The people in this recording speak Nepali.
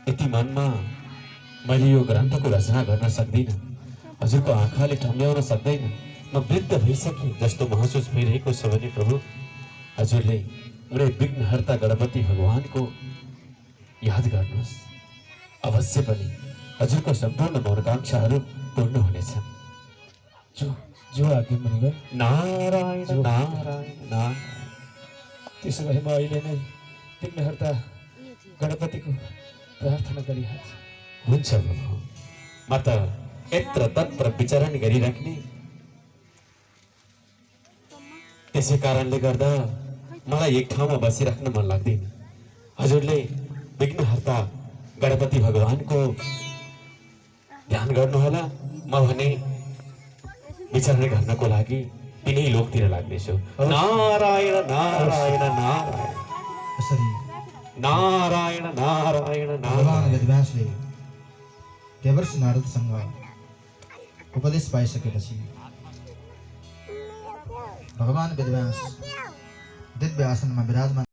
यति मनमा मैले यो ग्रन्थको रचना गर्न सक्दिनँ। हजुरको आँखाले ठम्ब्याउन सक्दैन। म वृद्ध भइसकेँ जस्तो महसुस भइरहेको छ भने प्रभु, हजुरले उनी विघ्नहर्ता गणपति भगवानको याद गर्नुहोस्। अवश्य पनि हजुरको सम्पूर्ण मनोकांक्षाहरू पूर्ण हुनेछन्। जो जो आज्ञा मुनिवर। नारायण नारायण नारायण। त्यसो भए म अहिले नै विघ्नहर्ता गणपतिको प्रार्थना गरिहाल्छु। हुन्छ प्रभु। म त यत्र तत्र विचरण गरिराख्ने, त्यसै कारणले गर्दा मलाई एक ठाउँमा बसिराख्न मन लाग्दैन। हजुरले विघ्नहर्ता गणपति भगवानको ध्यान गर्नुहोला। म भने विचरण गर्नको लागि तिनै लोकतिर लाग्नेछु। नारायण नारायण नारायण यसरी नारायण नारायण भगवान नारायण। वेदव्यासले देवर्षि नारदसँग उपदेश पाइसकेपछि भगवान वेदव्यास दिव्य आसनमा विराजमान